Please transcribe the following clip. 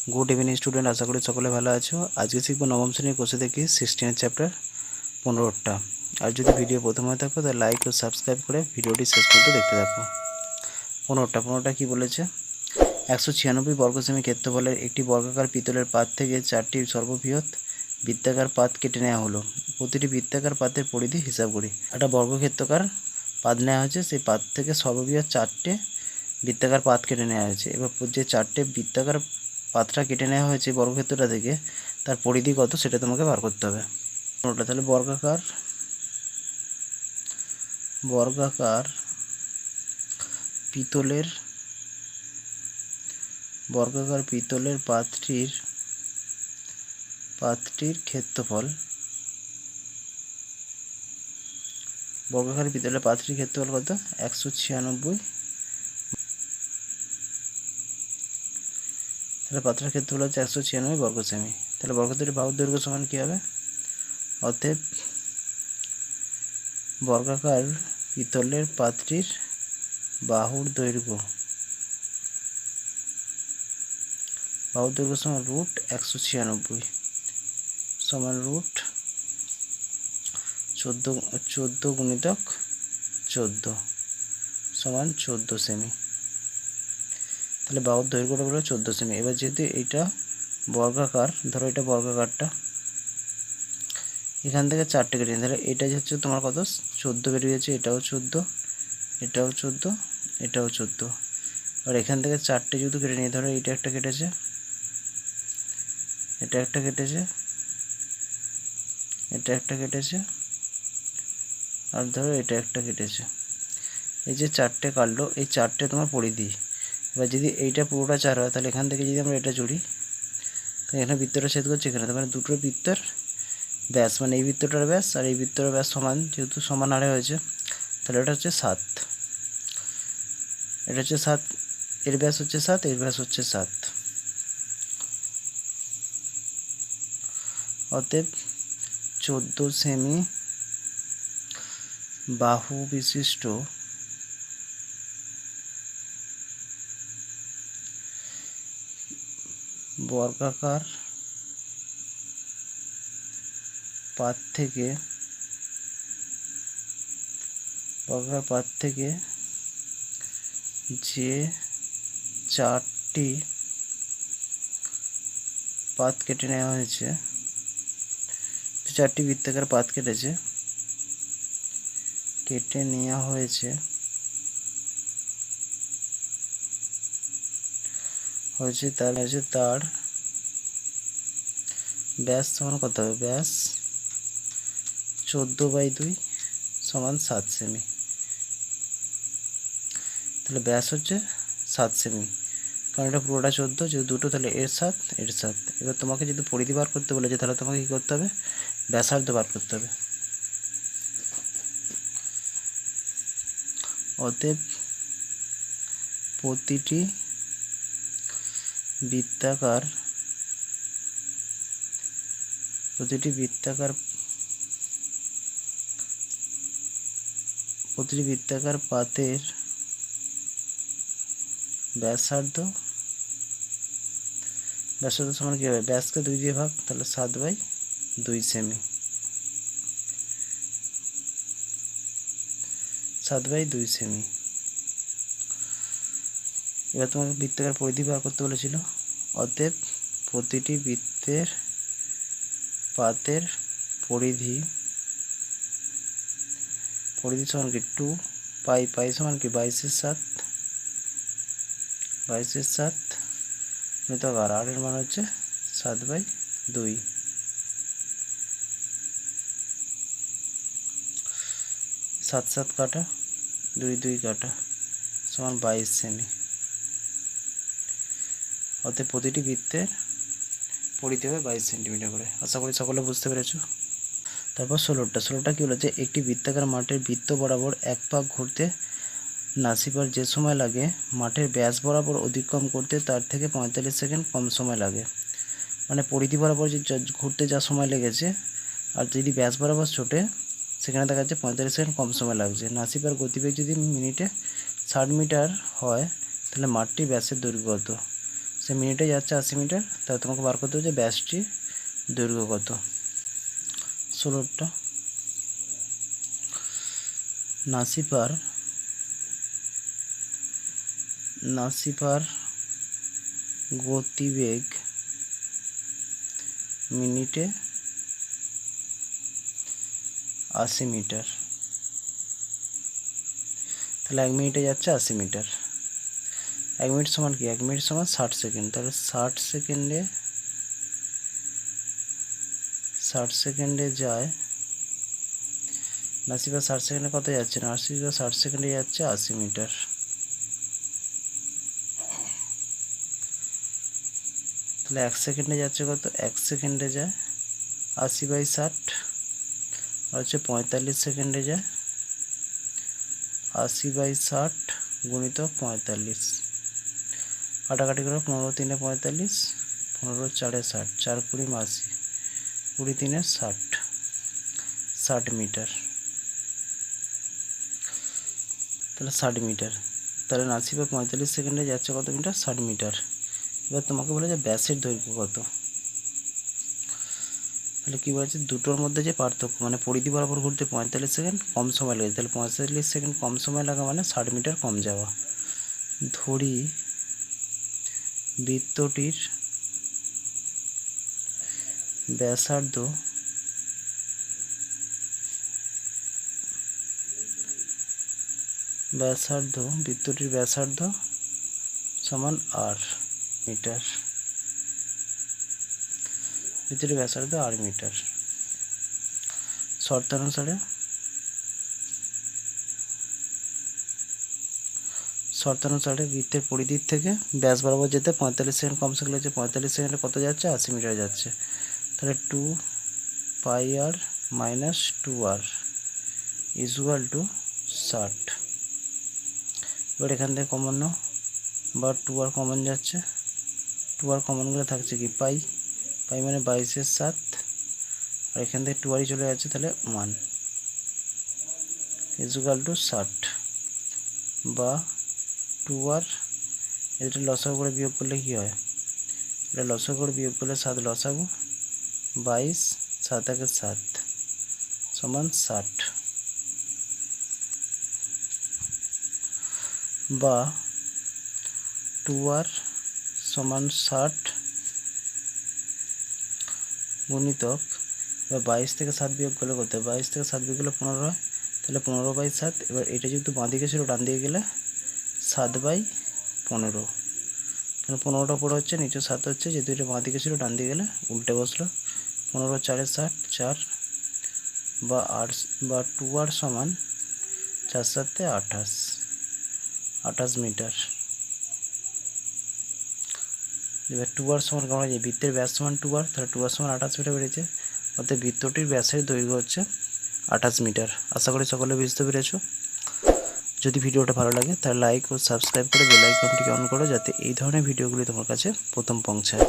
Good evening student, আশা করি সকলে ভালো আছো। আজকে শিখবো নবম শ্রেণীর কোষে থেকে 16 চ্যাপ্টার 15টা। আর যদি ভিডিও প্রথম হয়ে থাকো তাহলে লাইক ও সাবস্ক্রাইব করে ভিডিওটি শেষ পর্যন্ত দেখতে থাকো। 15টা কি বলেছে? 196 বর্গ সেমি ক্ষেত্রফলের একটি বর্গাকার পিতলের পাত থেকে 4টি সর্ববৃহৎ বৃত্তাকার পাত কেটে নেওয়া হলো। প্রতিটি বৃত্তাকার পাতের পরিধি হিসাব করি। একটা বর্গক্ষেত্রকার পাত নেওয়া হয়েছে, সেই পাত থেকে সর্ববৃহৎ 4টে বৃত্তাকার পাত কেটে নেওয়া হয়েছে। এবার যে 4টে বৃত্তাকার পাতটা কেটে নেওয়া হয়েছে বর্গক্ষেত্রটা থেকে, তার পরিধি কত সেটা তোমাকে বার করতে হবে। তাহলে বর্গাকার পিতলের পাতটির ক্ষেত্রফল, বর্গাকার পিতলের পাতটির ক্ষেত্রফল কত? 196। তাহলে পাত্রের ক্ষেত্রফল হচ্ছে 196 বর্গ সেমি। তাহলে বর্গক্ষেত্রের বাহুর দৈর্ঘ্য সমান কী হবে? অতএব বর্গাকার পিতলের পাত্রটির বাহুর দৈর্ঘ্য সমান রুট 196 সমান রুট 14 গুণিতক 14 সমান 14 সেমি। তাহলে বাহুর দৈর্ঘ্যটা হলো 14 সেমি। এবার যেহেতু এইটা বর্গাকার, ধরো এটা বর্গাকারটা, এখান থেকে 4টে কেটে নিই, তাহলে এটা হচ্ছে তোমার কত? 14 বেরিয়ে গেছে। এটাও 14, এটাও 14, এটাও 14। আর এখান থেকে 4টে যদি কেটে নিই, ধরো এটা একটা কেটেছে, এটা একটা কেটেছে, এটা একটা কেটেছে, আর ধরো এটা একটা কেটেছে। এই যে 4টে কাটলো, এই 4টে তোমার পরিধি। এবার যদি এইটা পুরোটা 4 হয়, তাহলে এখান থেকে যদি আমরা এটা জুড়ি, তাহলে এখানে বৃত্তটা ছেদ করছে এখানে, তার মানে দুটো বৃত্তের ব্যাস, মানে এই বৃত্তটার ব্যাস আর এই বৃত্তটার ব্যাস সমান, যেহেতু সমান হারে হয়েছে, তাহলে এটা হচ্ছে 7। এটা হচ্ছে 7, এর ব্যাস হচ্ছে 7, এর ব্যাস হচ্ছে 7। অতএব 14 সেমি বাহু বিশিষ্ট বর্গাকার পাত থেকে যে 4টি পাত কেটে নেওয়া হয়েছে, 4টি বৃত্তাকার পাত কেটে নেওয়া হয়েছে তার ব্যাস সমান কত হবে? ব্যাস 14/2 সমান 7 সেমি। তাহলে ব্যাস হচ্ছে 7 সেমি, কারণ এটা পুরোটা 14, যদি দুটো তাহলে এর 7, এর 7। এবার তোমাকে যদি পরিধি বার করতে বলেছে, তাহলে তোমাকে কী করতে হবে? ব্যাসার্ধ বার করতে হবে। অতএব প্রতিটি বৃত্তাকার পাতের ব্যাসার্ধ সমান কী হবে? ব্যাসকে 2 দিয়ে ভাগ, তাহলে 7/2 সেমি। 7/2 সেমি। এবার তোমাকে বৃত্তাকার পরিধি বার করতে বলেছিল। অতএব প্রতিটি পাতের পরিধি সমান কি? 2 পাই সমান কি? 22/7 গুণিতক আর এর মান হচ্ছে 7/2। 7 কাটা, 2 কাটা, সমান 22 সেমি। অতএব প্রতিটি বৃত্তের পরিধি হবে 22 সেন্টিমিটার করে। আশা করি সকলে বুঝতে পেরেছো। তারপর 16টা কী বলেছে? একটি বৃত্তাকার মাঠের বৃত্ত বরাবর এক পাক ঘুরতে নাসিবার যে সময় লাগে, মাঠের ব্যাস বরাবর অতিক্রম করতে তার থেকে 45 সেকেন্ড কম সময় লাগে। মানে পরিধি বরাবর যে ঘুরতে যা সময় লেগেছে, আর যদি ব্যাস বরাবর ছোটে, সেখানে দেখা যাচ্ছে 45 সেকেন্ড কম সময় লাগছে। নাসিবার গতিবেগ যদি মিনিটে 60 মিটার হয়, তাহলে মাঠটি ব্যাসের দৈর্ঘ্য কত? সে মিনিটে যাচ্ছে 80 মিটার, তাহলে তোমাকে বার করতে হবে যে ব্যাসটির দৈর্ঘ্য কত। 16টা নাসিপার গতিবেগ মিনিটে 80 মিটার, তাহলে 1 মিনিটে যাচ্ছে 80 মিটার। 1 মিনিট সমান কি? 1 মিনিট সমান 60 সেকেন্ড, তাহলে 60 সেকেন্ডে যায় নাসিপার 60 সেকেন্ডে কত যাচ্ছে? নাসিপার 60 সেকেন্ডে যাচ্ছে 80 মিটার। তাহলে 1 সেকেন্ডে যাচ্ছে কত? 1 সেকেন্ডে যায় 80/60, আর হচ্ছে 45 সেকেন্ডে যায় 80/60 গুণিতক 45, কাটাকাটি করে 15 3 45, 15 4 60, 4 20 80, 20 3 60 মিটার। তাহলে 60 মিটার, তাহলে নাসিপার 45 সেকেন্ডে যাচ্ছে কত মিটার? 60 মিটার। এবার তোমাকে বলে যে ব্যাসের দৈর্ঘ্য কত। তাহলে কী বলেছে? দুটোর মধ্যে যে পার্থক্য, মানে পরিধি বরাবর ঘুরতে 45 সেকেন্ড কম সময় লেগেছে, তাহলে 45 সেকেন্ড কম সময় লাগা মানে 60 মিটার কম যাওয়া। ধরি বৃত্তটির ব্যাসার্ধ বৃত্তটির ব্যাসার্ধ সমান r মিটার, বৃত্তটির ব্যাসার্ধ r মিটার। শর্তানুসারে বৃত্তের পরিধির থেকে ব্যাস বরাবর যেতে 45 সেকেন্ড কম সময় লাগছে, 45 সেকেন্ডে কত যাচ্ছে? 80 মিটার যাচ্ছে। তাহলে 2πr - 2r = 60। এবার এখান থেকে কমন নাও, বা 2r কমন যাচ্ছে, 2r কমন গেলে থাকছে কি? পাই মানে 22/7, আর এখান থেকে 2rই চলে যাচ্ছে, তাহলে 1 = 60, বা 2r এটা লসাগু করে বিয়োগ করলে কি হয়? এটা লসাগু করে বিয়োগ করলে 7 লসাগু, 22 7 × 7 সমান 60, বা 2r সমান 60 গুণিতক, এবার 22 থেকে 7 বিয়োগ করলে কত? 22 থেকে 7 বিয়োগ করলে 15 হয়, তাহলে 15/7। এবার এটা যেহেতু বাঁ দিকে ছিল, ডান দিকে গেলে 7/15, কারণ 15টা উপরে হচ্ছে, নিচে 7 হচ্ছে, যেহেতু এটা বাঁ দিকে ছিল, ডান দিকে গেলে উল্টে বসলো। 15 4 60, 4, বা 2r সমান 4 7 28 মিটার। এবার 2r সমান কেমন হয়েছে? বৃত্তের ব্যাস সমান 2r, তাহলে 2r সমান 28 মিটার বেড়েছে, অর্থাৎ বৃত্তটির ব্যাসের দৈর্ঘ্য হচ্ছে 28 মিটার। আশা করি সকলে বুঝতে পেরেছো। যদি ভিডিওটা ভালো লাগে তাহলে লাইক ও সাবস্ক্রাইব করে বেল আইকনটিকে অন করো, যাতে এই ধরনের ভিডিওগুলি তোমার কাছে প্রথম পৌঁছায়।